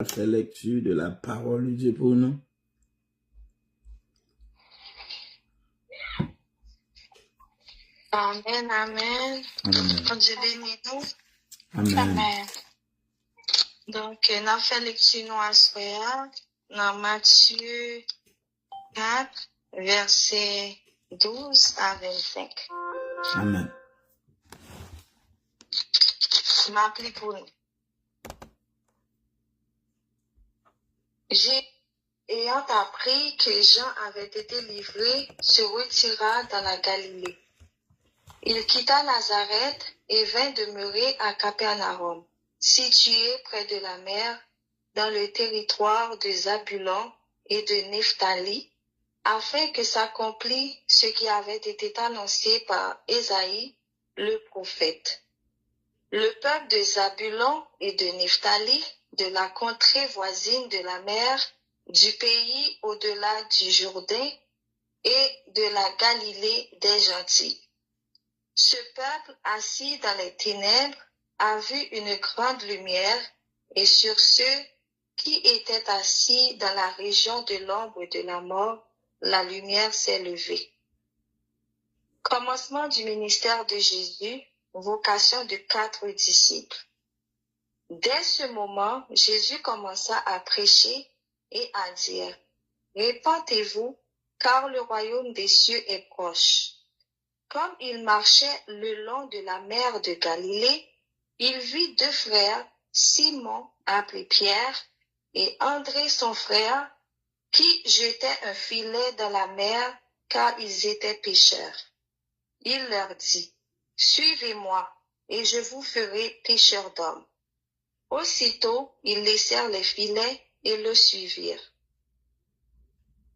Faire lecture de la parole de Dieu pour nous. Amen, amen. Amen. Dieu bénit nous. Amen. Amen. Donc, nous avons fait lecture nous à soir dans Matthieu 4, verset 12 à 25. Amen. Je m'appelle pour nous. Ayant appris que Jean avait été livré, se retira dans la Galilée. Il quitta Nazareth et vint demeurer à Capernaum, situé près de la mer, dans le territoire de Zabulon et de Nephtali, afin que s'accomplisse ce qui avait été annoncé par Ésaïe, le prophète. Le peuple de Zabulon et de Nephtali, de la contrée voisine de la mer, du pays au-delà du Jourdain et de la Galilée des Gentils. Ce peuple, assis dans les ténèbres, a vu une grande lumière, et sur ceux qui étaient assis dans la région de l'ombre de la mort, la lumière s'est levée. Commencement du ministère de Jésus, vocation de 4 disciples. Dès ce moment, Jésus commença à prêcher et à dire, « Répentez-vous, car le royaume des cieux est proche. » Comme il marchait le long de la mer de Galilée, il vit deux frères, Simon, appelé Pierre, et André son frère, qui jetaient un filet dans la mer, car ils étaient pêcheurs. Il leur dit, « Suivez-moi, et je vous ferai pêcheurs d'hommes. » Aussitôt, ils laissèrent les filets et le suivirent.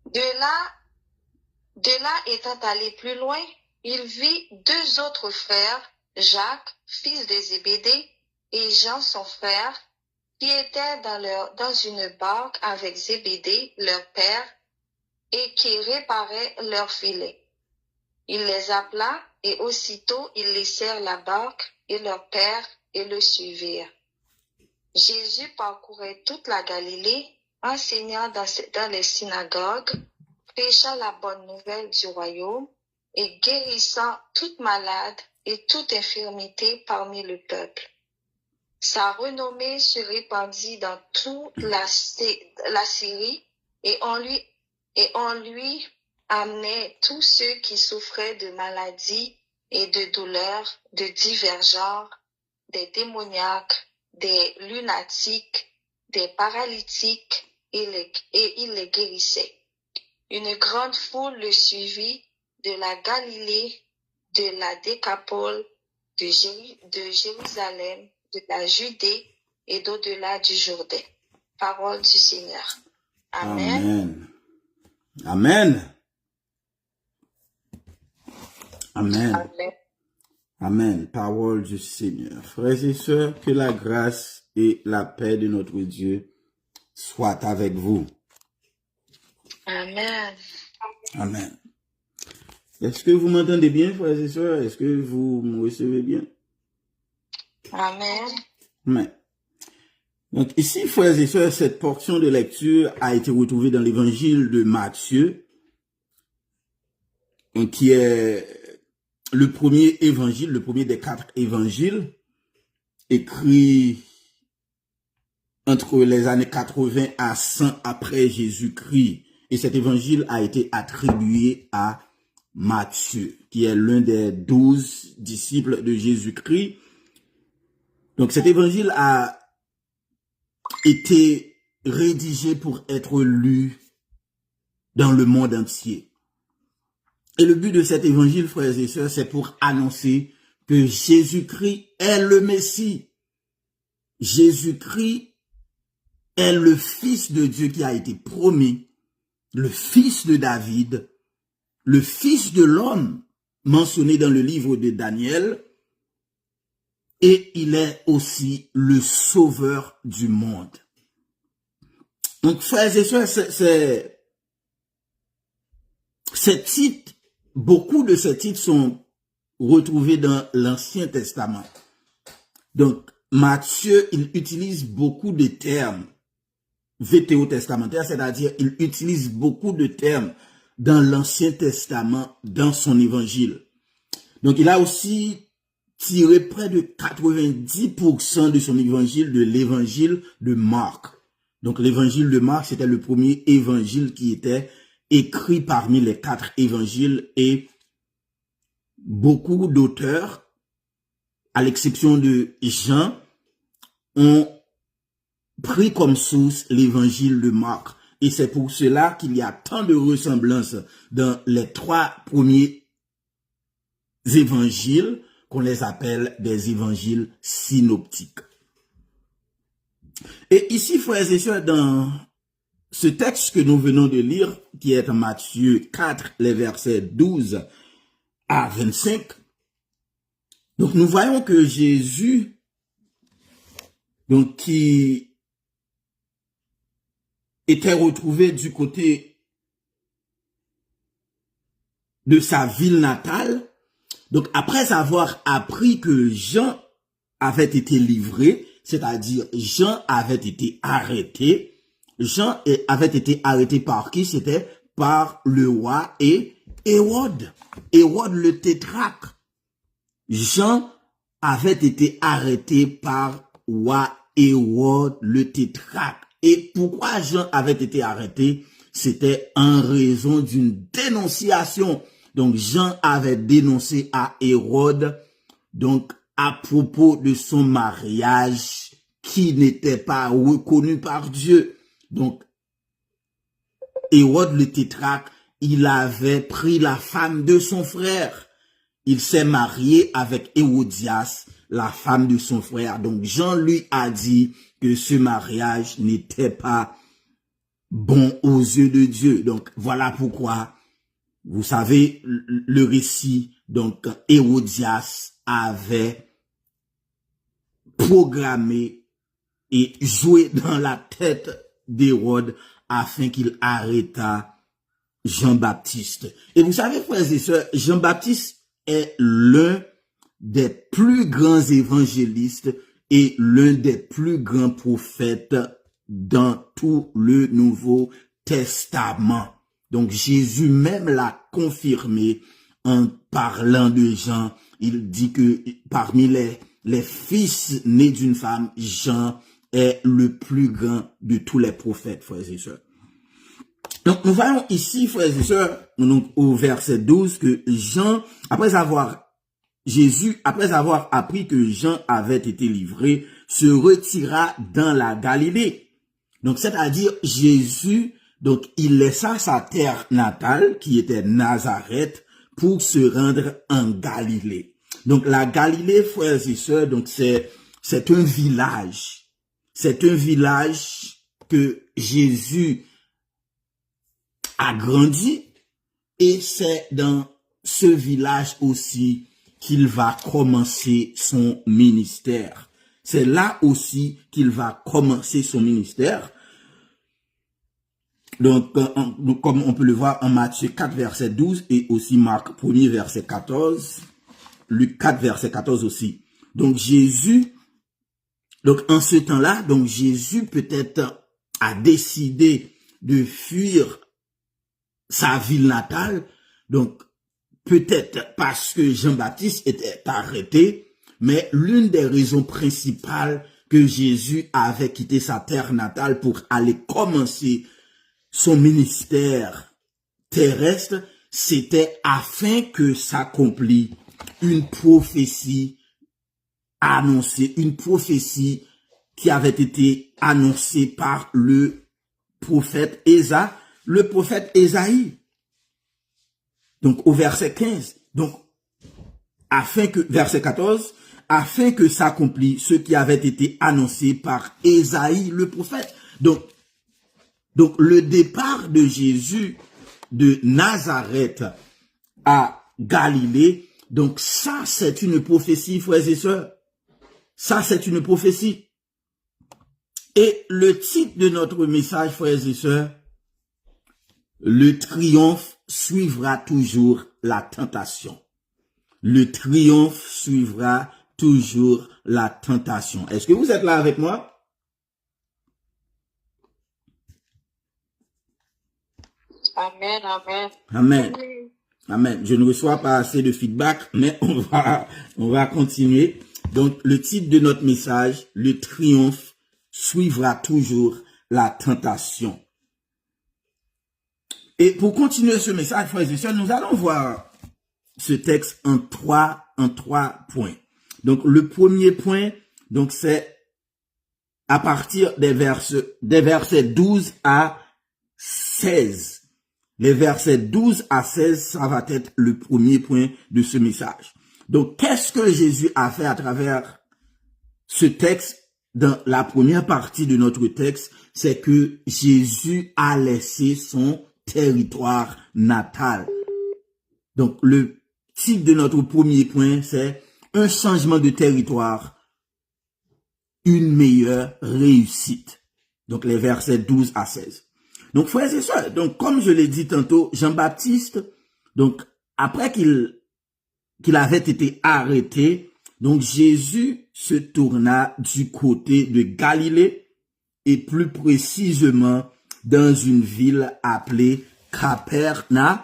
De là étant allé plus loin, il vit deux autres frères, Jacques, fils de Zébédée, et Jean son frère, qui étaient dans une barque avec Zébédée, leur père, et qui réparaient leurs filets. Il les appela, et aussitôt ils laissèrent la barque et leur père et le suivirent. Jésus parcourait toute la Galilée, enseignant dans les synagogues, prêchant la bonne nouvelle du royaume et guérissant toute malade et toute infirmité parmi le peuple. Sa renommée se répandit dans toute la Syrie et on lui amenait tous ceux qui souffraient de maladies et de douleurs de divers genres, des démoniaques, des lunatiques, des paralytiques, et il les guérissait. Une grande foule le suivit de la Galilée, de la Décapole, de Jérusalem, de la Judée et d'au-delà du Jourdain. Parole du Seigneur. Amen. Amen. Amen. Amen. Amen. Parole du Seigneur. Frères et sœurs, que la grâce et la paix de notre Dieu soient avec vous. Amen. Amen. Est-ce que vous m'entendez bien, frères et sœurs? Est-ce que vous me recevez bien? Amen. Amen. Donc ici, frères et sœurs, cette portion de lecture a été retrouvée dans l'évangile de Matthieu, qui est le premier évangile, le premier des 4 évangiles, écrit entre les années 80 à 100 après Jésus-Christ. Et cet évangile a été attribué à Matthieu, qui est l'un des 12 disciples de Jésus-Christ. Donc cet évangile a été rédigé pour être lu dans le monde entier. Et le but de cet évangile, frères et sœurs, c'est pour annoncer que Jésus-Christ est le Messie. Jésus-Christ est le Fils de Dieu qui a été promis, le Fils de David, le Fils de l'homme mentionné dans le livre de Daniel, et il est aussi le Sauveur du monde. Donc, frères et sœurs, ces titres, beaucoup de ces titres sont retrouvés dans l'Ancien Testament. Donc, Matthieu, il utilise beaucoup de termes vétérotestamentaire, c'est-à-dire il utilise beaucoup de termes dans l'Ancien Testament, dans son évangile. Donc, il a aussi tiré près de 90% de son évangile de l'évangile de Marc. Donc, l'évangile de Marc, c'était le premier évangile qui était écrit parmi les 4 évangiles et beaucoup d'auteurs, à l'exception de Jean, ont pris comme source l'évangile de Marc. Et c'est pour cela qu'il y a tant de ressemblances dans les 3 premiers évangiles qu'on les appelle des évangiles synoptiques. Et ici, frères et sœurs, dans ce texte que nous venons de lire, qui est en Matthieu 4, les versets 12 à 25, donc nous voyons que Jésus, donc qui était retrouvé du côté de sa ville natale, donc après avoir appris que Jean avait été livré, c'est-à-dire Jean avait été arrêté. Jean avait été arrêté par qui? C'était par le roi et Hérode. Hérode le tétrarque. Jean avait été arrêté par roi Hérode le tétrarque. Et pourquoi Jean avait été arrêté? C'était en raison d'une dénonciation. Donc Jean avait dénoncé à Hérode, donc à propos de son mariage qui n'était pas reconnu par Dieu. Donc, Hérode le tétrarque, il avait pris la femme de son frère. Il s'est marié avec Hérodias, la femme de son frère. Donc, Jean lui a dit que ce mariage n'était pas bon aux yeux de Dieu. Donc, voilà pourquoi, vous savez, le récit, donc, Hérodias avait programmé et joué dans la tête d'Hérode afin qu'il arrêtât Jean-Baptiste. Et vous savez, frères et sœurs, Jean-Baptiste est l'un des plus grands évangélistes et l'un des plus grands prophètes dans tout le Nouveau Testament. Donc Jésus même l'a confirmé en parlant de Jean. Il dit que parmi les fils nés d'une femme, Jean est le plus grand de tous les prophètes, frères et sœurs. Donc, nous voyons ici, frères et sœurs, au verset 12, que Jésus, après avoir appris que Jean avait été livré, se retira dans la Galilée. Donc, c'est-à-dire, Jésus, donc, il laissa sa terre natale, qui était Nazareth, pour se rendre en Galilée. Donc, la Galilée, frères et sœurs, donc, c'est un village. C'est un village que Jésus a grandi et c'est dans ce village aussi qu'il va commencer son ministère. C'est là aussi qu'il va commencer son ministère. Donc, comme on peut le voir en Matthieu 4, verset 12 et aussi Marc 1er, verset 14, Luc 4, verset 14 aussi. Donc, Jésus, donc en ce temps-là, donc Jésus peut-être a décidé de fuir sa ville natale, donc peut-être parce que Jean-Baptiste était arrêté, mais l'une des raisons principales que Jésus avait quitté sa terre natale pour aller commencer son ministère terrestre, c'était afin que s'accomplisse une prophétie annoncée, une prophétie qui avait été annoncée par le prophète Ésaïe. Donc, au verset 15. Donc, verset 14, afin que s'accomplisse ce qui avait été annoncé par Ésaïe, le prophète. Donc, le départ de Jésus de Nazareth à Galilée, donc ça, c'est une prophétie, frères et sœurs. Ça, c'est une prophétie. Et le titre de notre message, frères et sœurs, le triomphe suivra toujours la tentation. Le triomphe suivra toujours la tentation. Est-ce que vous êtes là avec moi? Amen, amen. Amen. Amen. Je ne reçois pas assez de feedback, mais on va continuer. Donc, le titre de notre message, le triomphe suivra toujours la tentation. Et pour continuer ce message, frères et sœurs, nous allons voir ce texte en trois points. Donc, le premier point, donc, c'est à partir des versets 12 à 16. Les versets 12 à 16, ça va être le premier point de ce message. Donc, qu'est-ce que Jésus a fait à travers ce texte? Dans la première partie de notre texte, c'est que Jésus a laissé son territoire natal. Donc, le titre de notre premier point, c'est un changement de territoire, une meilleure réussite. Donc, les versets 12 à 16. Donc, frères et sœurs, donc, comme je l'ai dit tantôt, Jean-Baptiste, donc, après qu'il avait été arrêté, donc, Jésus se tourna du côté de Galilée et plus précisément dans une ville appelée Capernaum.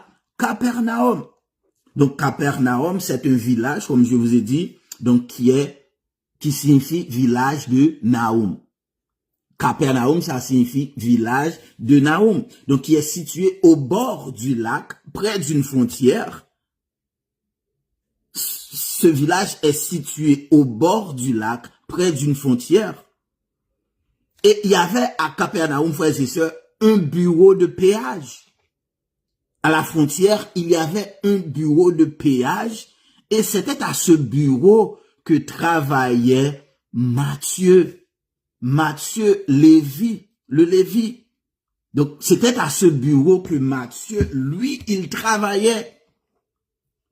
Donc, Capernaum, c'est un village, comme je vous ai dit, donc, qui signifie village de Naoum. Capernaum, ça signifie village de Naoum. Donc, qui est situé au bord du lac, près d'une frontière. Ce village est situé au bord du lac, près d'une frontière. Et il y avait à Capernaum, frères et sœurs, un bureau de péage. À la frontière, il y avait un bureau de péage. Et c'était à ce bureau que travaillait Matthieu Lévi, le Lévi. Donc, c'était à ce bureau que Matthieu, lui, il travaillait.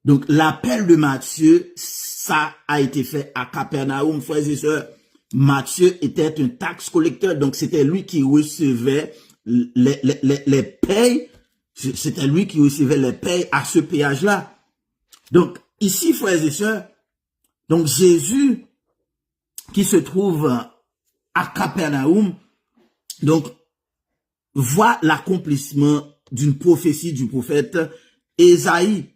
Donc, l'appel de Matthieu, ça a été fait à Capernaum, frères et sœurs. Matthieu était un taxe collecteur, donc c'était lui qui recevait les payes. C'était lui qui recevait les payes à ce péage-là. Donc, ici, frères et sœurs, donc Jésus, qui se trouve à Capernaum, donc, voit l'accomplissement d'une prophétie du prophète Ésaïe.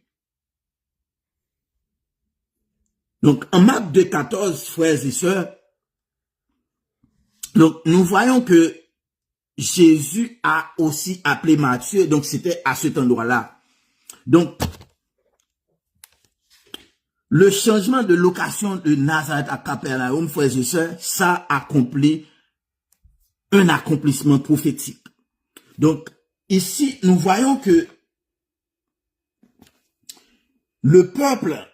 Donc, en Marc 2,14, frères et sœurs, donc, nous voyons que Jésus a aussi appelé Matthieu, donc c'était à cet endroit-là. Donc, le changement de location de Nazareth à Capernaum, frères et sœurs, ça accomplit un accomplissement prophétique. Donc, ici, nous voyons que le peuple,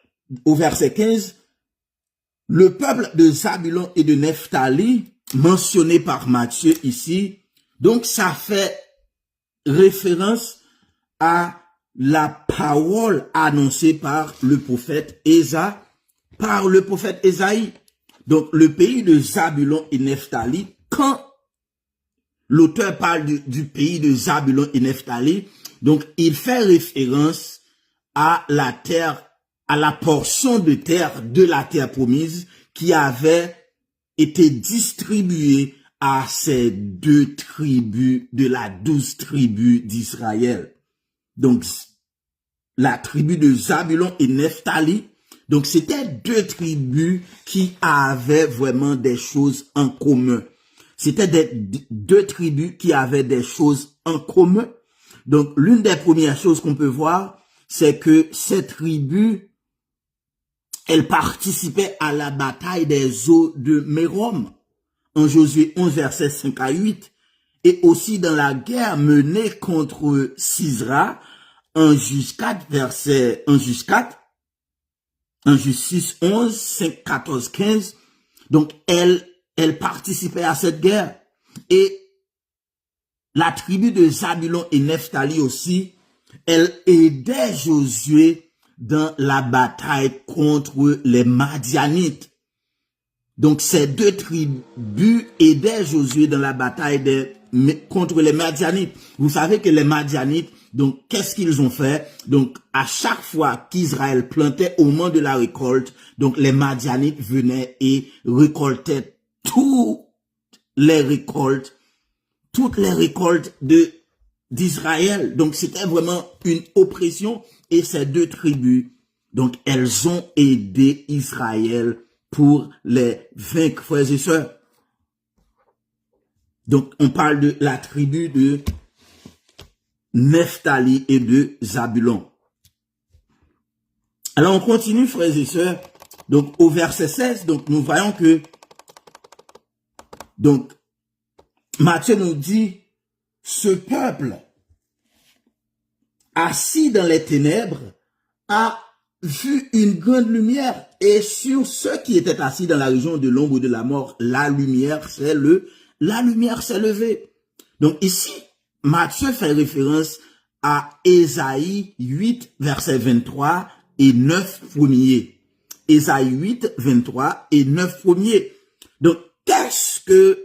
au verset 15, le peuple de Zabulon et de Nephtali, mentionné par Matthieu ici, donc ça fait référence à la parole annoncée par le prophète Ésaïe. Donc le pays de Zabulon et Nephtali, quand l'auteur parle du pays de Zabulon et Nephtali, donc il fait référence à la terre, à la portion de terre de la terre promise qui avait été distribuée à ces 2 tribus de la 12 tribus d'Israël. Donc, la tribu de Zabulon et Nephtali, donc c'était 2 tribus qui avaient vraiment des choses en commun. C'était 2 tribus qui avaient des choses en commun. Donc, l'une des premières choses qu'on peut voir, c'est que ces tribus, elles participaient à la bataille des eaux de Mérom, en Josué 11, versets 5 à 8, et aussi dans la guerre menée contre Sisra, en Juge 4, en Juge 6, 11, 5, 14, 15. Donc, elles participaient à cette guerre. Et la tribu de Zabulon et Nephtali aussi, elle aidait Josué dans la bataille contre les Madianites. Donc, ces 2 tribus aidaient Josué dans la bataille contre les Madianites. Vous savez que les Madianites, donc, qu'est-ce qu'ils ont fait? Donc, à chaque fois qu'Israël plantait au moment de la récolte, donc, les Madianites venaient et récoltaient toutes les récoltes de d'Israël. Donc, c'était vraiment une oppression. Et ces deux tribus, donc, elles ont aidé Israël pour les vaincre, frères et sœurs. Donc, on parle de la tribu de Nephtali et de Zabulon. Alors, on continue, frères et sœurs. Donc, au verset 16, donc, nous voyons que, donc, Matthieu nous dit, ce peuple, assis dans les ténèbres, a vu une grande lumière. Et sur ceux qui étaient assis dans la région de l'ombre de la mort, la lumière s'est levée. Donc, ici, Matthieu fait référence à Ésaïe 8, verset 23 et 9 premiers. Ésaïe 8, 23 et 9 premiers. Donc, qu'est-ce que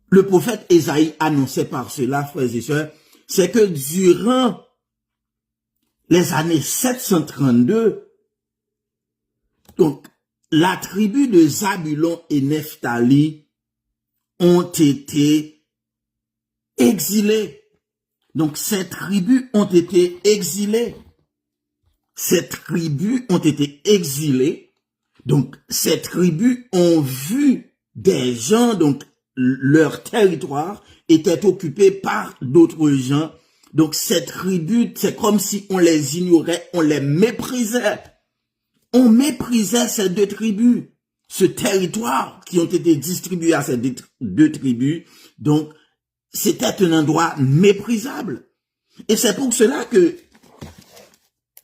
le prophète Ésaïe annonçait par cela, frères et sœurs? C'est que durant les années 732, donc, la tribu de Zabulon et Nephtali ont été exilés. Donc, ces tribus ont été exilées. Ces tribus ont été exilées. Donc, ces tribus ont vu des gens, donc, leur territoire était occupé par d'autres gens. Donc, ces tribus, c'est comme si on les ignorait, on les méprisait. On méprisait ces deux tribus, ce territoire qui ont été distribués à ces deux tribus. Donc, c'était un endroit méprisable. Et c'est pour cela que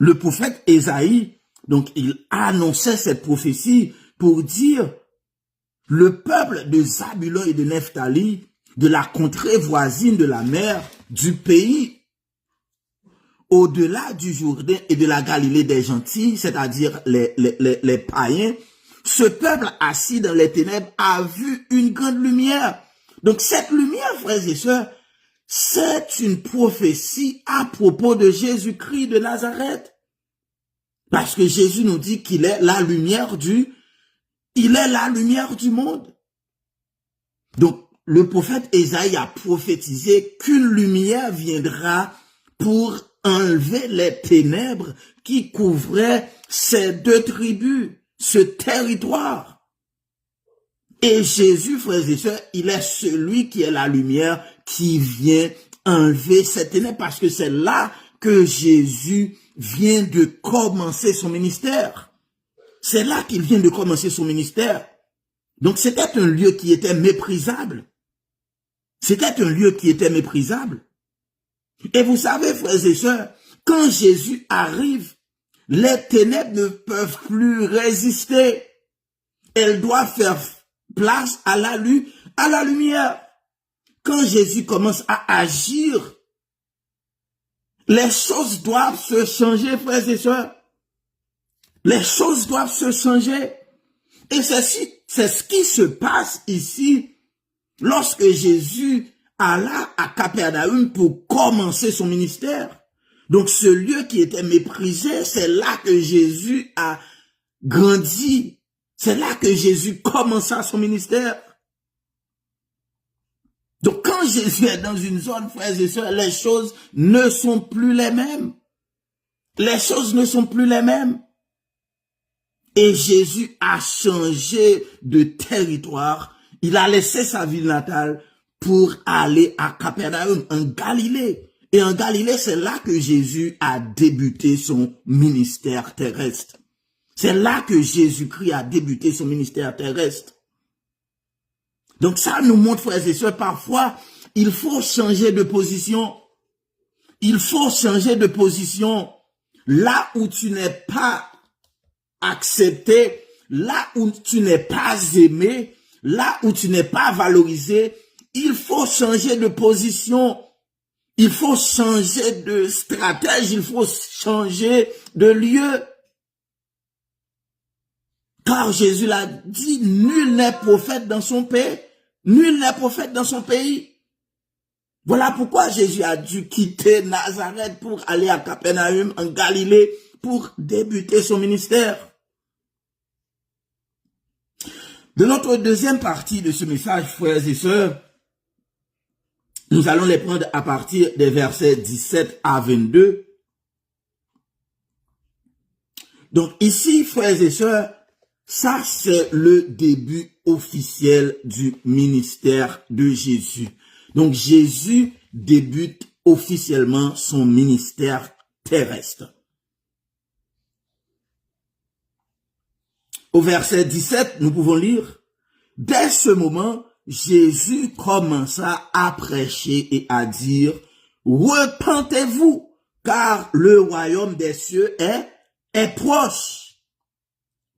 le prophète Ésaïe, donc, il annonçait cette prophétie pour dire le peuple de Zabulon et de Nephtali, de la contrée voisine de la mer, du pays au-delà du Jourdain et de la Galilée des gentils, c'est-à-dire les païens, ce peuple assis dans les ténèbres a vu une grande lumière. Donc cette lumière, frères et sœurs, c'est une prophétie à propos de Jésus-Christ de Nazareth. Parce que Jésus nous dit qu'il est la lumière du monde. Donc, le prophète Ésaïe a prophétisé qu'une lumière viendra pour enlever les ténèbres qui couvraient ces deux tribus, ce territoire. Et Jésus, frères et sœurs, il est celui qui est la lumière qui vient enlever ces ténèbres parce que c'est là que Jésus vient de commencer son ministère. C'est là qu'il vient de commencer son ministère. Donc c'était un lieu qui était méprisable. C'était un lieu qui était méprisable. Et vous savez, frères et sœurs, quand Jésus arrive, les ténèbres ne peuvent plus résister. Elles doivent faire place à la lumière. Quand Jésus commence à agir, les choses doivent se changer, frères et sœurs. Les choses doivent se changer. Et c'est ce qui se passe ici lorsque Jésus alla à Capernaum pour commencer son ministère. Donc ce lieu qui était méprisé, c'est là que Jésus a grandi. C'est là que Jésus commença son ministère. Donc quand Jésus est dans une zone, frères et sœurs, les choses ne sont plus les mêmes. Les choses ne sont plus les mêmes. Et Jésus a changé de territoire. Il a laissé sa ville natale pour aller à Capernaum, en Galilée. Et en Galilée, c'est là que Jésus a débuté son ministère terrestre. C'est là que Jésus-Christ a débuté son ministère terrestre. Donc ça nous montre, frères et sœurs, parfois, il faut changer de position. Il faut changer de position. Là où tu n'es pas accepté, là où tu n'es pas aimé, là où tu n'es pas valorisé, il faut changer de position. Il faut changer de stratège, il faut changer de lieu. Car Jésus l'a dit, nul n'est prophète dans son pays. Nul n'est prophète dans son pays. Voilà pourquoi Jésus a dû quitter Nazareth pour aller à Capernaum en Galilée pour débuter son ministère. De notre deuxième partie de ce message, frères et sœurs, Nous allons les prendre à partir des versets 17 à 22. Donc ici, frères et sœurs, ça c'est le début officiel du ministère de Jésus. Donc Jésus débute officiellement son ministère terrestre. Au verset 17, nous pouvons lire, « Dès ce moment, Jésus commença à prêcher et à dire, « Repentez-vous, car le royaume des cieux est proche.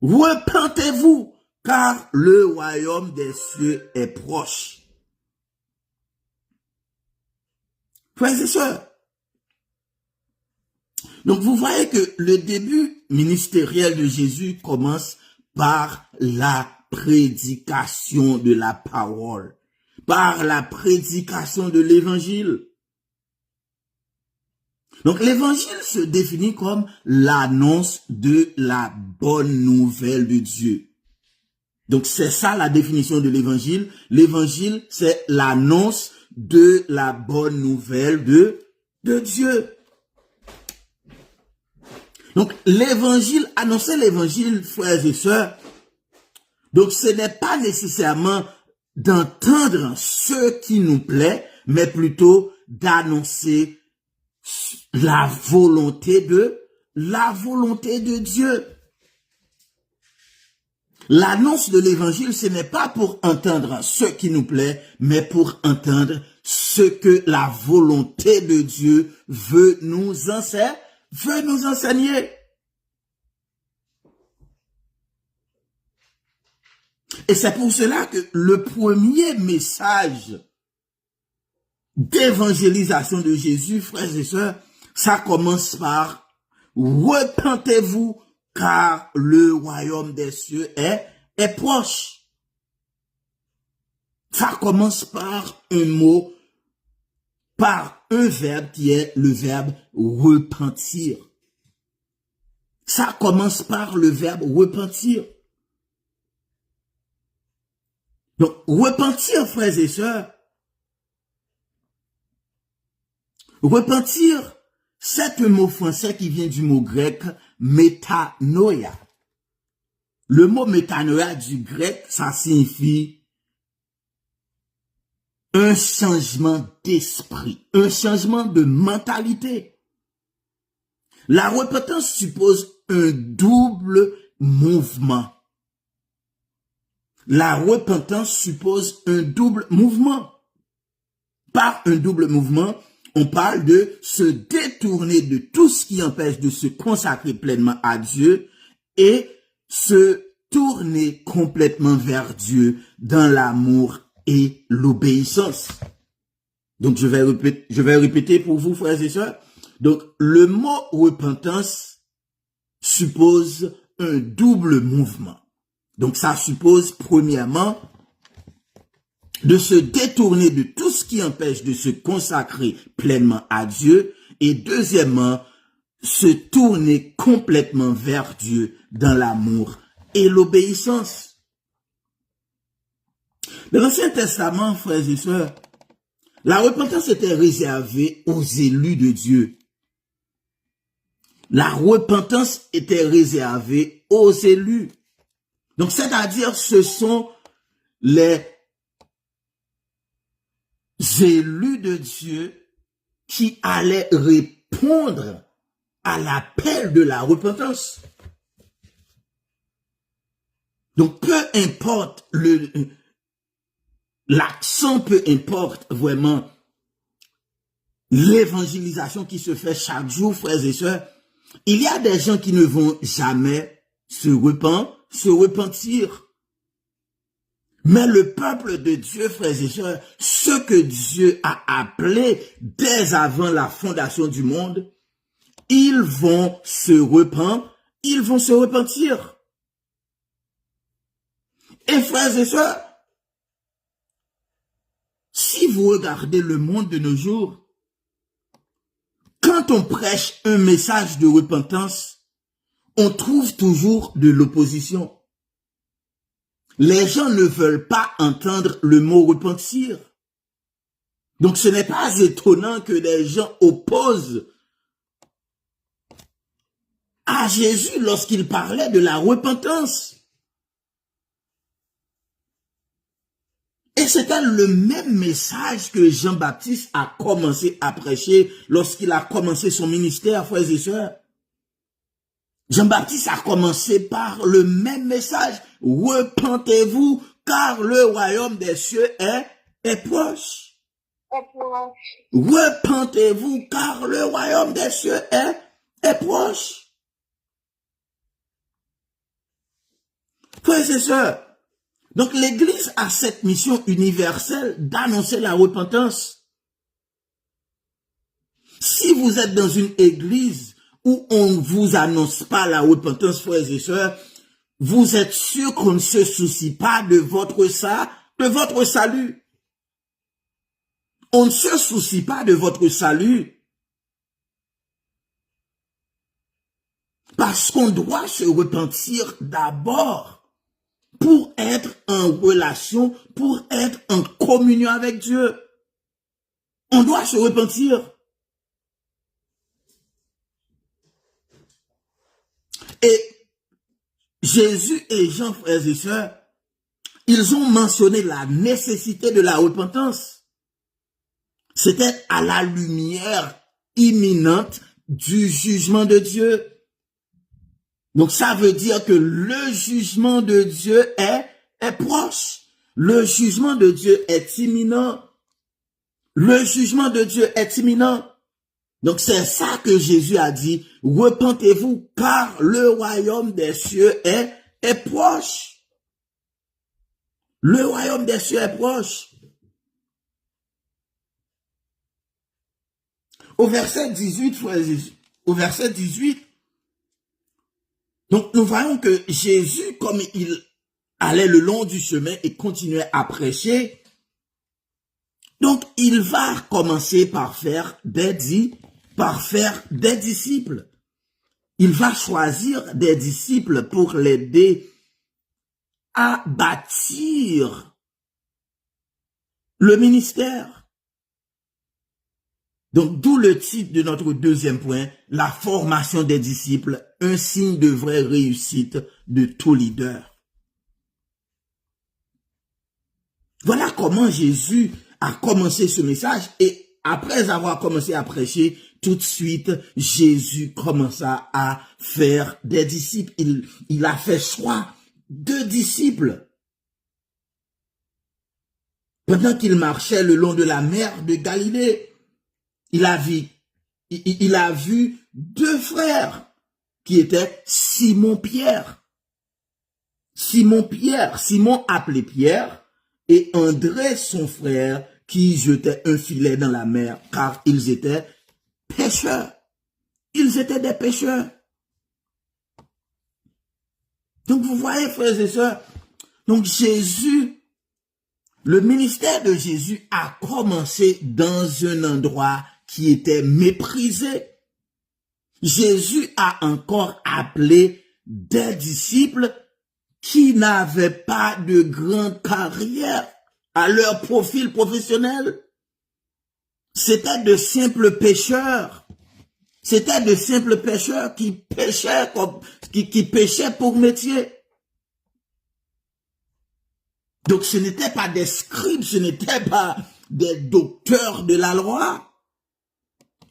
Repentez-vous, car le royaume des cieux est proche. » Frères et sœurs, donc vous voyez que le début ministériel de Jésus commence par la prédication de la parole, par la prédication de l'évangile. Donc l'évangile se définit comme l'annonce de la bonne nouvelle de Dieu. Donc c'est ça la définition de l'évangile. L'évangile, c'est l'annonce de la bonne nouvelle de Dieu. Donc l'évangile, annoncer l'évangile, frères et sœurs, donc ce n'est pas nécessairement d'entendre ce qui nous plaît, mais plutôt d'annoncer la volonté de Dieu. L'annonce de l'évangile, ce n'est pas pour entendre ce qui nous plaît, mais pour entendre ce que la volonté de Dieu veut nous enseigner. Et c'est pour cela que le premier message d'évangélisation de Jésus, frères et sœurs, ça commence par « Repentez-vous, car le royaume des cieux est proche. » Ça commence par un mot, par un verbe qui est le verbe « repentir ». Ça commence par le verbe « repentir ». Donc, repentir, frères et sœurs, repentir, c'est un mot français qui vient du mot grec métanoïa. Le mot métanoïa du grec, ça signifie un changement d'esprit, un changement de mentalité. La repentance suppose un double mouvement. La repentance suppose un double mouvement. Par un double mouvement, on parle de se détourner de tout ce qui empêche de se consacrer pleinement à Dieu et se tourner complètement vers Dieu dans l'amour et l'obéissance. Donc, je vais répéter pour vous, frères et sœurs. Donc, le mot repentance suppose un double mouvement. Donc, ça suppose, premièrement, de se détourner de tout ce qui empêche de se consacrer pleinement à Dieu. Et deuxièmement, se tourner complètement vers Dieu dans l'amour et l'obéissance. Dans l'Ancien Testament, frères et sœurs, la repentance était réservée aux élus de Dieu. La repentance était réservée aux élus. Donc, c'est-à-dire, ce sont les élus de Dieu qui allaient répondre à l'appel de la repentance. Donc, peu importe l'accent, peu importe vraiment l'évangélisation qui se fait chaque jour, frères et sœurs, il y a des gens qui ne vont jamais se repentir. Mais le peuple de Dieu, frères et sœurs, ceux que Dieu a appelés dès avant la fondation du monde, ils vont se repentir. Et frères et sœurs, si vous regardez le monde de nos jours, quand on prêche un message de repentance, on trouve toujours de l'opposition. Les gens ne veulent pas entendre le mot repentir. Donc ce n'est pas étonnant que des gens opposent à Jésus lorsqu'il parlait de la repentance. Et c'était le même message que Jean-Baptiste a commencé à prêcher lorsqu'il a commencé son ministère, frères et sœurs. Jean-Baptiste a commencé par le même message. Repentez-vous, car le royaume des cieux est proche. Repentez-vous, car le royaume des cieux est proche. Frères et sœurs, donc l'Église a cette mission universelle d'annoncer la repentance. Si vous êtes dans une église où on ne vous annonce pas la repentance, frères et sœurs, vous êtes sûr qu'on ne se soucie pas de votre salut. On ne se soucie pas de votre salut. Parce qu'on doit se repentir d'abord pour être en relation, pour être en communion avec Dieu. On doit se repentir. Et Jésus et Jean, frères et sœurs, ils ont mentionné la nécessité de la repentance. C'était à la lumière imminente du jugement de Dieu. Donc ça veut dire que le jugement de Dieu est proche. Le jugement de Dieu est imminent. Le jugement de Dieu est imminent. Donc c'est ça que Jésus a dit. Repentez-vous car le royaume des cieux est proche. Le royaume des cieux est proche. Au verset 18, au verset 18, donc nous voyons que Jésus, comme il allait le long du chemin et continuait à prêcher, donc il va commencer par faire des disciples. Il va choisir des disciples pour l'aider à bâtir le ministère. Donc, d'où le titre de notre deuxième point, la formation des disciples, un signe de vraie réussite de tout leader. Voilà comment Jésus a commencé ce message et après avoir commencé à prêcher, tout de suite, Jésus commença à faire des disciples. Il a fait choix de disciples. Pendant qu'il marchait le long de la mer de Galilée, il a vu deux frères qui étaient Simon-Pierre. Simon appelé Pierre, et André son frère qui jetait un filet dans la mer car ils étaient pêcheurs. Ils étaient des pêcheurs. Donc vous voyez, frères et sœurs, donc le ministère de Jésus a commencé dans un endroit qui était méprisé. Jésus a encore appelé des disciples qui n'avaient pas de grande carrière à leur profil professionnel. C'était de simples pêcheurs. C'était de simples pêcheurs qui pêchaient pour métier. Donc ce n'était pas des scribes, ce n'était pas des docteurs de la loi.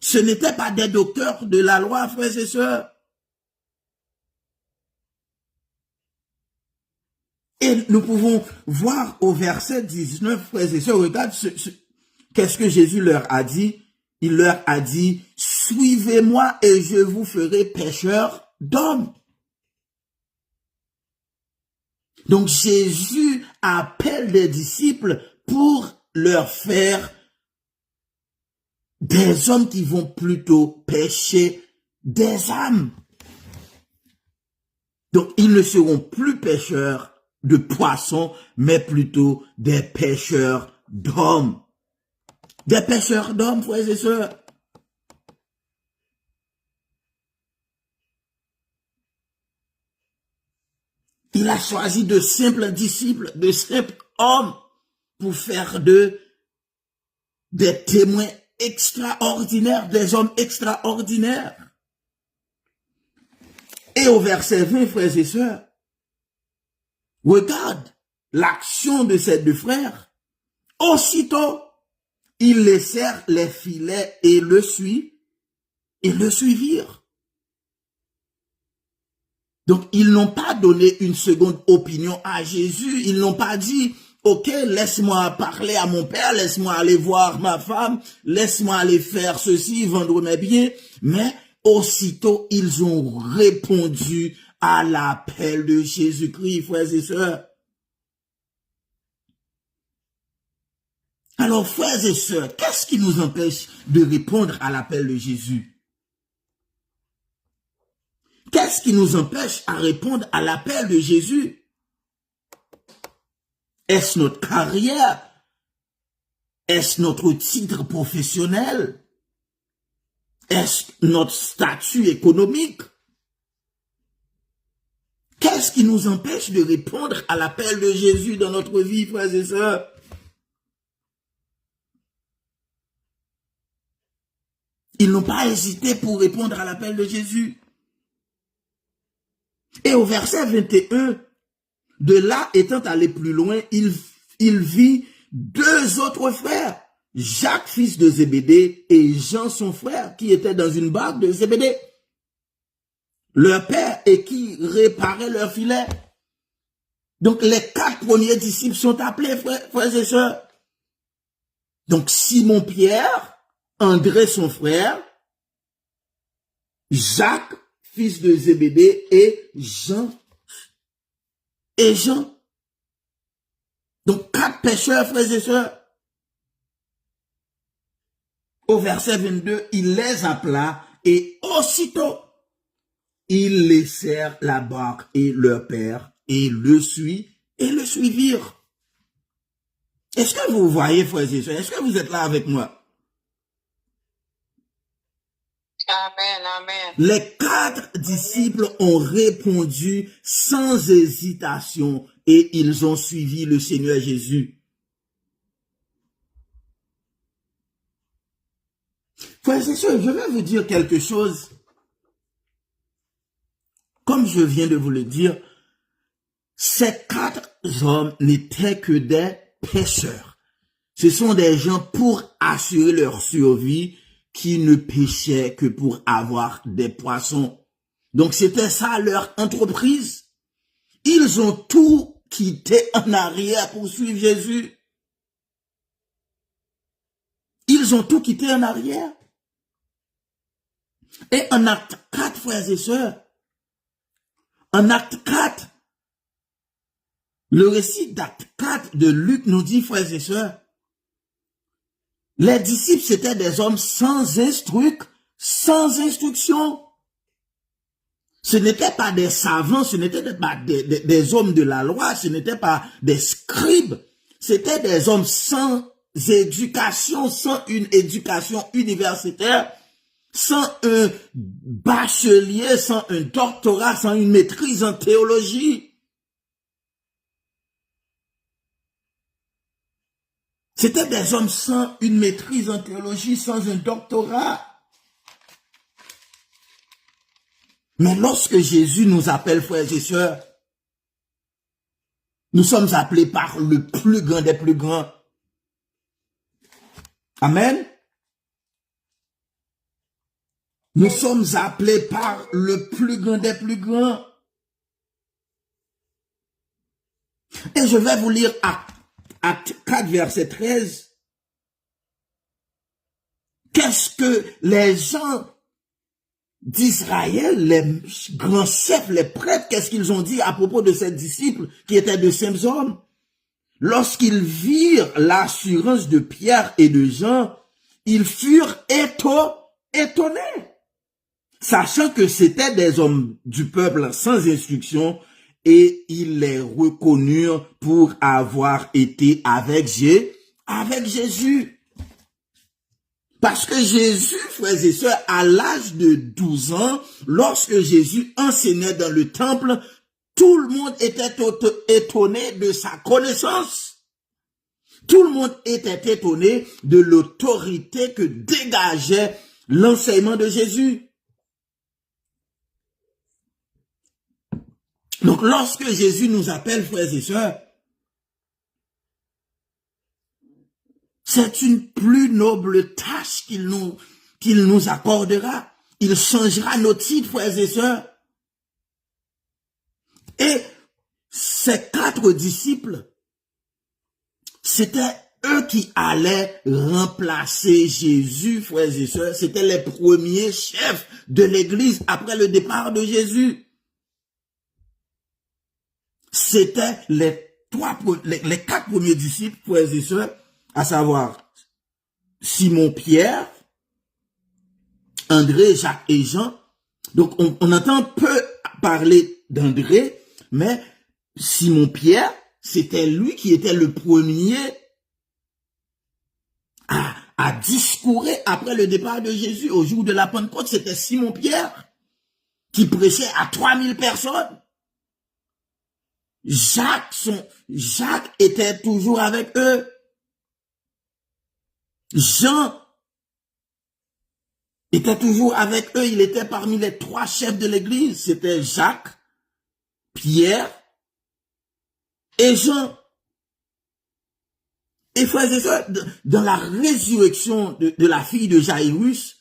Ce n'était pas des docteurs de la loi, frères et sœurs. Et nous pouvons voir au verset 19, frères et sœurs, regarde qu'est-ce que Jésus leur a dit. Il leur a dit, suivez-moi et je vous ferai pêcheurs d'hommes. Donc Jésus appelle des disciples pour leur faire des hommes qui vont plutôt pêcher des âmes. Donc ils ne seront plus pêcheurs de poissons, mais plutôt des pêcheurs d'hommes. Des pêcheurs d'hommes, frères et sœurs. Il a choisi de simples disciples, de simples hommes pour faire d'eux des témoins extraordinaires, des hommes extraordinaires. Et au verset 20, frères et sœurs, regarde l'action de ces deux frères. Aussitôt, ils laissèrent les filets et le suivirent. Donc, ils n'ont pas donné une seconde opinion à Jésus. Ils n'ont pas dit, OK, laisse-moi parler à mon père, laisse-moi aller voir ma femme, laisse-moi aller faire ceci, vendre mes biens. Mais aussitôt, ils ont répondu à l'appel de Jésus-Christ, frères et sœurs. Alors, frères et sœurs, qu'est-ce qui nous empêche de répondre à l'appel de Jésus? Qu'est-ce qui nous empêche à répondre à l'appel de Jésus? Est-ce notre carrière? Est-ce notre titre professionnel? Est-ce notre statut économique? Qu'est-ce qui nous empêche de répondre à l'appel de Jésus dans notre vie, frères et sœurs? Ils n'ont pas hésité pour répondre à l'appel de Jésus. Et au verset 21, de là étant allé plus loin, il vit deux autres frères, Jacques, fils de Zébédée, et Jean, son frère, qui étaient dans une barque de Zébédée, leur père, et qui réparaient leurs filets. Donc les 4 premiers disciples sont appelés, frères et sœurs. Donc Simon-Pierre, André, son frère, Jacques, fils de Zébédée, et Jean. Donc 4 pêcheurs, frères et sœurs. Au verset 22, il les appela et aussitôt, ils laissèrent la barque et leur père et le suivirent. Est-ce que vous voyez, frères et sœurs? Est-ce que vous êtes là avec moi? Amen, amen. Les 4 disciples ont répondu sans hésitation et ils ont suivi le Seigneur Jésus. Frères et sœurs, je vais vous dire quelque chose. Comme je viens de vous le dire, ces 4 hommes n'étaient que des pêcheurs. Ce sont des gens pour assurer leur survie qui ne pêchaient que pour avoir des poissons. Donc c'était ça leur entreprise. Ils ont tout quitté en arrière pour suivre Jésus. Ils ont tout quitté en arrière. Et en acte 4, frères et sœurs, en acte 4, le récit d'acte 4 de Luc nous dit, frères et sœurs, les disciples, c'était des hommes sans instruction. Ce n'étaient pas des savants, ce n'étaient pas des hommes de la loi, ce n'étaient pas des scribes. C'était des hommes sans éducation, sans une éducation universitaire, sans un bachelier, sans un doctorat, sans une maîtrise en théologie. C'était des hommes sans une maîtrise en théologie, sans un doctorat. Mais lorsque Jésus nous appelle, frères et sœurs, nous sommes appelés par le plus grand des plus grands. Amen. Nous sommes appelés par le plus grand des plus grands. Et je vais vous lire Acte 4, verset 13. Qu'est-ce que les gens d'Israël, les grands chefs, les prêtres, qu'est-ce qu'ils ont dit à propos de ces disciples qui étaient de simples hommes? Lorsqu'ils virent l'assurance de Pierre et de Jean, ils furent étonnés, sachant que c'étaient des hommes du peuple sans instruction, et ils les reconnurent pour avoir été avec Jésus. Parce que Jésus, frères et sœurs, à l'âge de 12 ans, lorsque Jésus enseignait dans le temple, tout le monde était étonné de sa connaissance. tout le monde était étonné de l'autorité que dégageait l'enseignement de Jésus. Donc, lorsque Jésus nous appelle, frères et sœurs, c'est une plus noble tâche qu'il nous accordera. Il changera nos titres, frères et sœurs. Et ces 4 disciples, c'était eux qui allaient remplacer Jésus, frères et sœurs. C'était les premiers chefs de l'Église après le départ de Jésus. C'était les 4 premiers disciples, frères et sœurs, à savoir Simon-Pierre, André, Jacques et Jean. Donc, on entend peu parler d'André, mais Simon-Pierre, c'était lui qui était le premier à discourir après le départ de Jésus. Au jour de la Pentecôte, c'était Simon-Pierre qui prêchait à 3000 personnes. Jacques était toujours avec eux. Jean était toujours avec eux. Il était parmi les 3 chefs de l'église. C'était Jacques, Pierre et Jean. Et frères et sœurs, dans la résurrection de la fille de Jairus,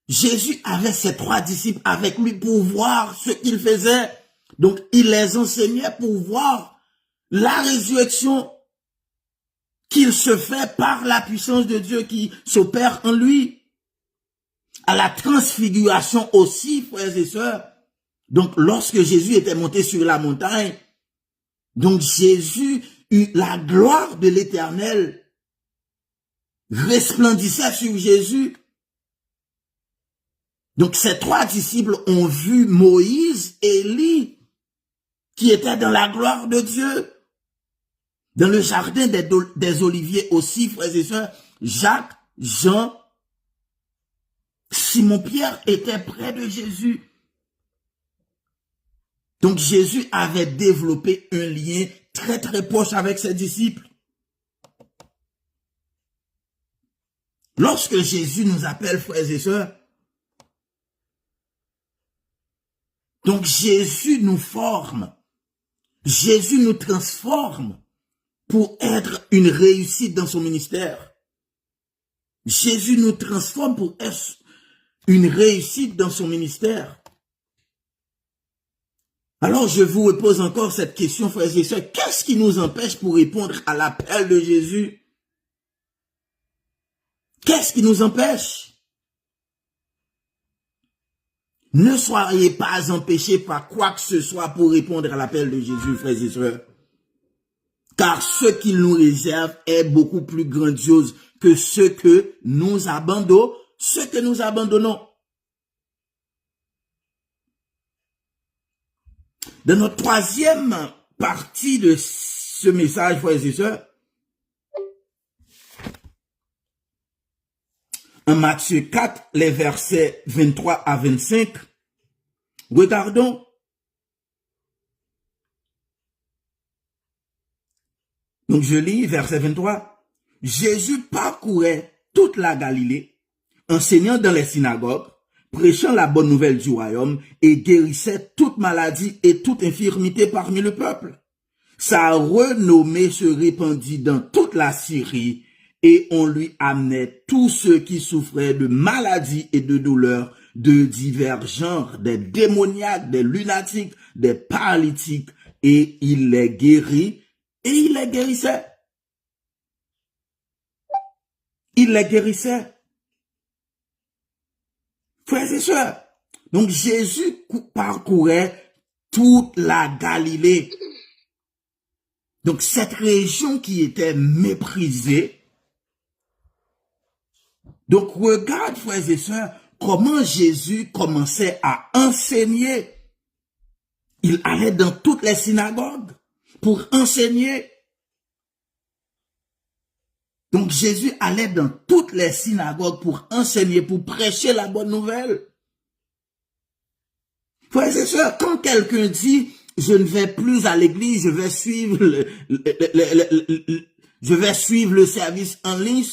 Jésus avait ses 3 disciples avec lui pour voir ce qu'il faisait. Donc, il les enseignait pour voir la résurrection qu'il se fait par la puissance de Dieu qui s'opère en lui. À la transfiguration aussi, frères et sœurs. Donc, lorsque Jésus était monté sur la montagne, donc Jésus eut la gloire de l'Éternel, resplendissait sur Jésus. Donc, ces 3 disciples ont vu Moïse et Élie, qui étaient dans la gloire de Dieu. Dans le jardin des Oliviers aussi, frères et sœurs, Jacques, Jean, Simon-Pierre étaient près de Jésus. Donc Jésus avait développé un lien très très proche avec ses disciples. Lorsque Jésus nous appelle, frères et sœurs, donc Jésus nous forme, Jésus nous transforme pour être une réussite dans son ministère. Jésus nous transforme pour être une réussite dans son ministère. Alors je vous repose encore cette question, frères et sœurs. Qu'est-ce qui nous empêche pour répondre à l'appel de Jésus? Qu'est-ce qui nous empêche? Ne soyez pas empêchés par quoi que ce soit pour répondre à l'appel de Jésus, frères et sœurs. Car ce qu'il nous réserve est beaucoup plus grandiose que ce que nous abandonnons. Dans notre 3e partie de ce message, frères et sœurs, en Matthieu 4, les versets 23 à 25, regardons. Donc je lis verset 23. Jésus parcourait toute la Galilée, enseignant dans les synagogues, prêchant la bonne nouvelle du royaume et guérissait toute maladie et toute infirmité parmi le peuple. Sa renommée se répandit dans toute la Syrie et on lui amenait tous ceux qui souffraient de maladies et de douleurs de divers genres, des démoniaques, des lunatiques, des paralytiques, et il les guérit et il les guérissait. Il les guérissait. Frères et sœurs, donc Jésus parcourait toute la Galilée. Donc cette région qui était méprisée. Donc regarde, frères et sœurs, comment Jésus commençait à enseigner. Il allait dans toutes les synagogues pour enseigner. Donc Jésus allait dans toutes les synagogues pour enseigner, pour prêcher la bonne nouvelle. Frères et sœurs, quand quelqu'un dit « je ne vais plus à l'église, je vais suivre je vais suivre le service en ligne.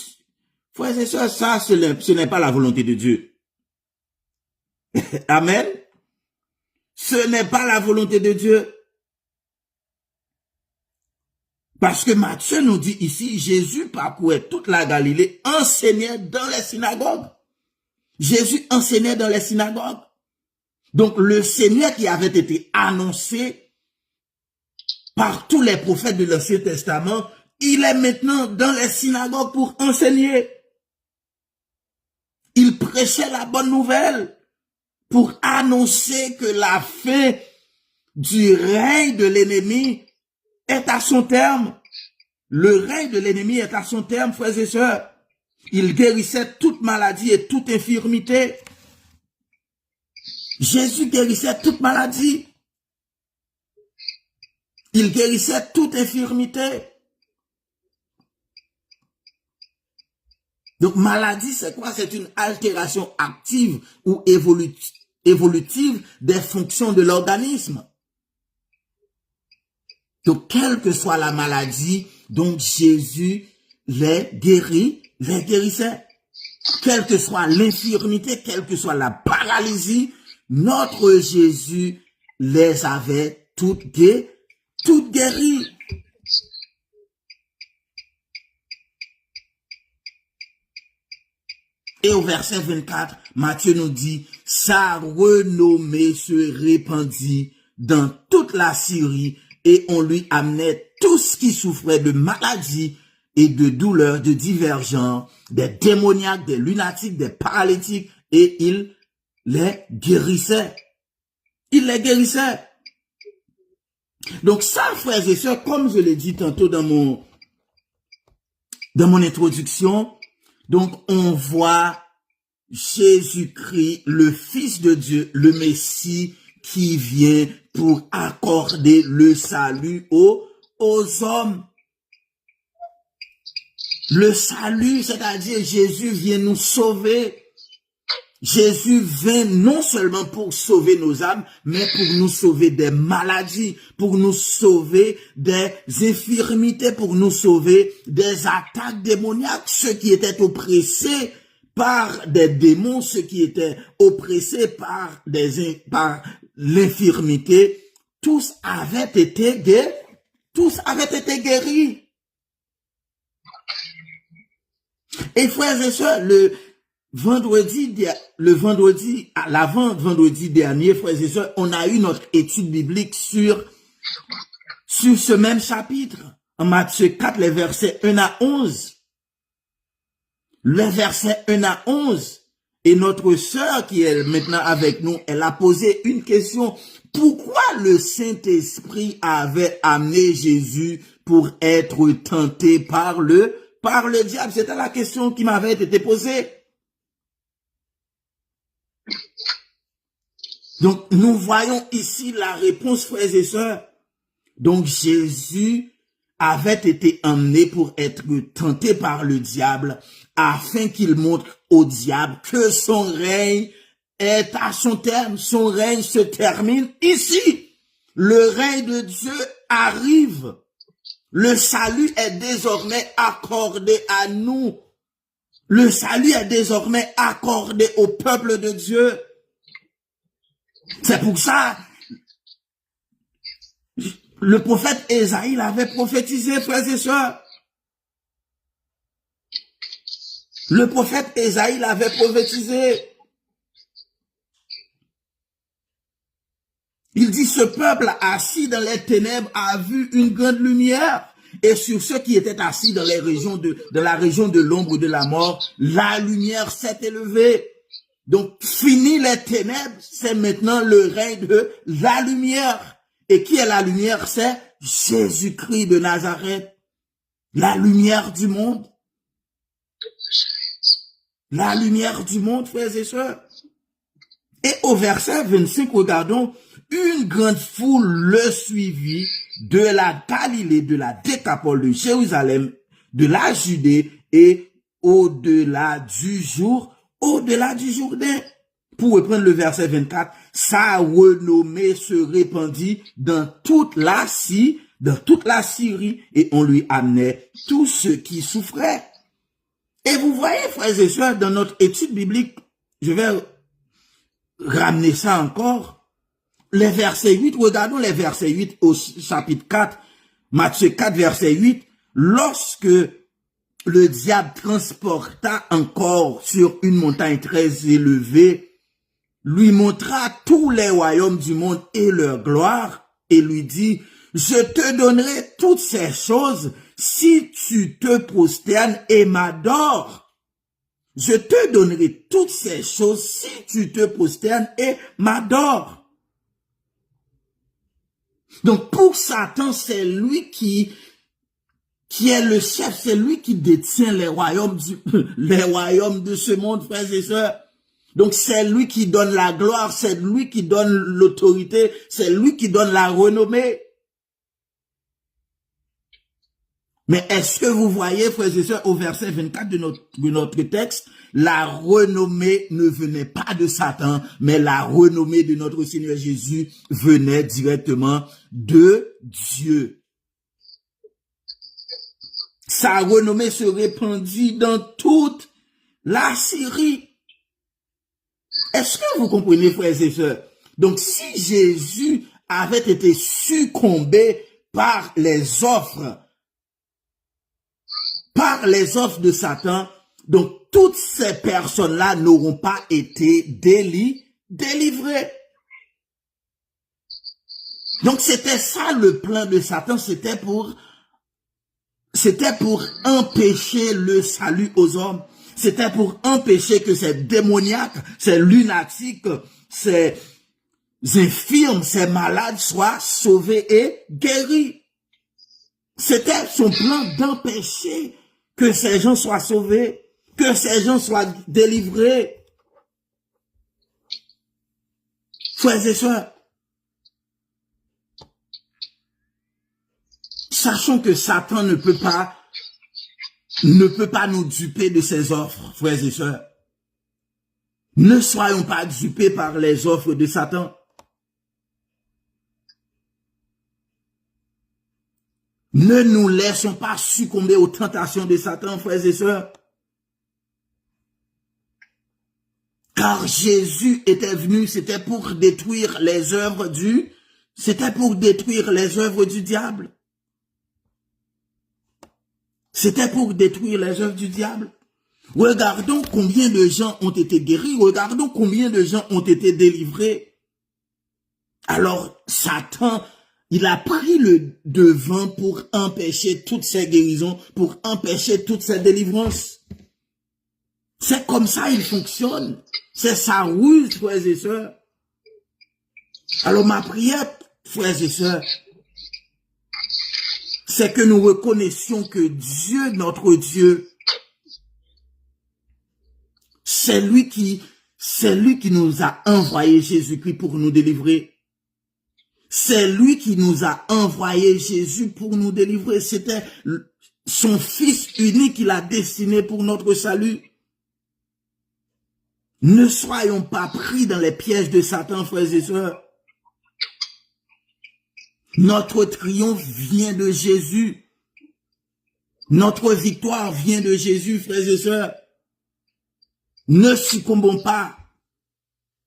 Frères et sœurs, ça, ce n'est pas la volonté de Dieu. Amen. Ce n'est pas la volonté de Dieu. Parce que Matthieu nous dit ici, Jésus parcourait toute la Galilée, enseignait dans les synagogues. Jésus enseignait dans les synagogues. Donc le Seigneur qui avait été annoncé par tous les prophètes de l'Ancien Testament, il est maintenant dans les synagogues pour enseigner. Il prêchait la bonne nouvelle pour annoncer que la fin du règne de l'ennemi est à son terme. Le règne de l'ennemi est à son terme, frères et sœurs. Il guérissait toute maladie et toute infirmité. Jésus guérissait toute maladie. Il guérissait toute infirmité. Donc, maladie, c'est quoi? C'est une altération active ou évolutive des fonctions de l'organisme. Donc, quelle que soit la maladie, donc Jésus les guérissait. Quelle que soit l'infirmité, quelle que soit la paralysie, notre Jésus les avait toutes guéries. Et au verset 24, Matthieu nous dit, sa renommée se répandit dans toute la Syrie et on lui amenait tous qui souffraient de maladies et de douleurs de divers genres, des démoniaques, des lunatiques, des paralytiques, et il les guérissait. Il les guérissait. Donc ça, frères et sœurs, comme je l'ai dit tantôt dans mon introduction, donc on voit Jésus-Christ, le Fils de Dieu, le Messie, qui vient pour accorder le salut aux hommes. Le salut, c'est-à-dire Jésus vient nous sauver. Jésus vient non seulement pour sauver nos âmes, mais pour nous sauver des maladies, pour nous sauver des infirmités, pour nous sauver des attaques démoniaques, ceux qui étaient oppressés par des démons, ceux qui étaient oppressés par l'infirmité, tous avaient été guéris. Et frères et sœurs, l'avant-vendredi dernier, frères et sœurs, on a eu notre étude biblique sur ce même chapitre, en Matthieu 4, les versets 1 à 11. Les versets 1 à 11. Et notre sœur qui est maintenant avec nous, elle a posé une question. Pourquoi le Saint-Esprit avait amené Jésus pour être tenté par le diable? C'était la question qui m'avait été posée. Donc, nous voyons ici la réponse, frères et sœurs. Donc, Jésus avait été emmené pour être tenté par le diable afin qu'il montre au diable que son règne est à son terme. Son règne se termine ici. Le règne de Dieu arrive. Le salut est désormais accordé à nous. Le salut est désormais accordé au peuple de Dieu. C'est pour ça, le prophète Ésaïe l'avait prophétisé, frères et sœurs. Le prophète Ésaïe l'avait prophétisé. Il dit, ce peuple assis dans les ténèbres a vu une grande lumière. Et sur ceux qui étaient assis dans les régions de la région de l'ombre de la mort, la lumière s'est élevée. Donc, fini les ténèbres, c'est maintenant le règne de la lumière. Et qui est la lumière? C'est Jésus-Christ de Nazareth. La lumière du monde. La lumière du monde, frères et sœurs. Et au verset 25, regardons, une grande foule le suivit de la Galilée, de la Décapole, de Jérusalem, de la Judée et au-delà du Jourdain. Pour reprendre le verset 24, sa renommée se répandit dans toute la Syrie dans toute la Syrie et on lui amenait tous ceux qui souffraient. Et vous voyez, frères et sœurs, dans notre étude biblique, je vais ramener ça encore, les versets 8, regardons les versets 8 au chapitre 4, Matthieu 4, verset 8, lorsque le diable transporta encore sur une montagne très élevée, lui montra tous les royaumes du monde et leur gloire, et lui dit, je te donnerai toutes ces choses si tu te prosternes et m'adores. Je te donnerai toutes ces choses si tu te prosternes et m'adores. Donc pour Satan, c'est lui qui est le chef, c'est lui qui détient les royaumes de ce monde, frères et sœurs. Donc c'est lui qui donne la gloire, c'est lui qui donne l'autorité, c'est lui qui donne la renommée. Mais est-ce que vous voyez, frères et sœurs, au verset 24 de notre texte, la renommée ne venait pas de Satan, mais la renommée de notre Seigneur Jésus venait directement de Dieu. Sa renommée se répandit dans toute la Syrie. Est-ce que vous comprenez, frères et sœurs? Donc, si Jésus avait été succombé par les offres de Satan, donc toutes ces personnes-là n'auront pas été délivrées. Donc, c'était ça le plan de Satan, c'était pour empêcher le salut aux hommes. C'était pour empêcher que ces démoniaques, ces lunatiques, ces infirmes, ces malades soient sauvés et guéris. C'était son plan d'empêcher que ces gens soient sauvés, que ces gens soient délivrés. Frères et sœurs, sachons que Satan ne peut pas nous duper de ses offres, frères et sœurs. Ne soyons pas dupés par les offres de Satan. Ne nous laissons pas succomber aux tentations de Satan, frères et sœurs. Car Jésus était venu, c'était pour détruire les œuvres du diable. C'était pour détruire les œuvres du diable. Regardons combien de gens ont été guéris. Regardons combien de gens ont été délivrés. Alors, Satan, il a pris le devant pour empêcher toutes ces guérisons, pour empêcher toutes ces délivrances. C'est comme ça il fonctionne. C'est sa ruse, frères et sœurs. Alors, ma prière, frères et sœurs, c'est que nous reconnaissions que Dieu, notre Dieu, c'est lui qui nous a envoyé Jésus-Christ pour nous délivrer. C'est lui qui nous a envoyé Jésus pour nous délivrer. C'était son Fils unique qu'il a destiné pour notre salut. Ne soyons pas pris dans les pièges de Satan, frères et sœurs. Notre triomphe vient de Jésus. Notre victoire vient de Jésus, frères et sœurs. Ne succombons pas.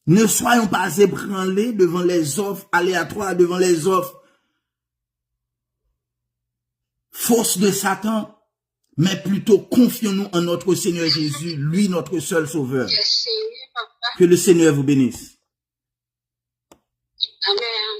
Ne soyons pas ébranlés devant les offres aléatoires, devant les offres fausses de Satan, mais plutôt confions-nous en notre Seigneur Jésus, lui notre seul sauveur. Que le Seigneur vous bénisse.